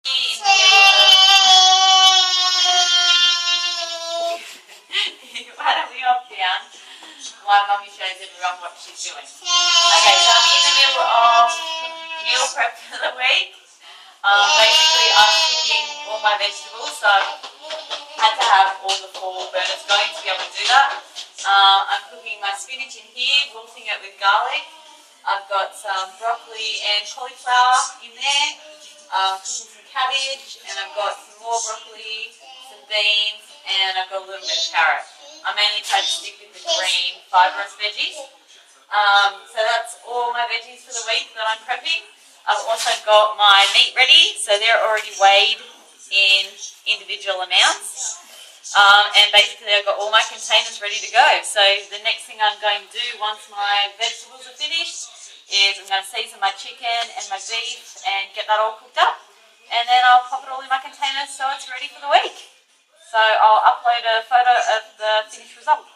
Why don't we off down while Mummy shows everyone what she's doing? Okay, so I'm in the middle of meal prep for the week. Basically, I'm cooking all my vegetables, so I had to have all the 4 burners going to be able to do that. I'm cooking my spinach in here, wilting it with garlic. I've got some broccoli and cauliflower in there, cooking some cabbage, and I've got some more broccoli, some beans, and I've got a little bit of carrot. I mainly try to stick with the green fibrous veggies. So that's all my veggies for the week that I'm prepping. I've also got my meat ready, so they're already weighed in individual amounts. And basically I've got all my containers ready to go. So the next thing I'm going to do once my vegetables are finished is I'm going to season my chicken and my beef and get that all cooked up. And then I'll pop it all in my containers so it's ready for the week. So I'll upload a photo of the finished result.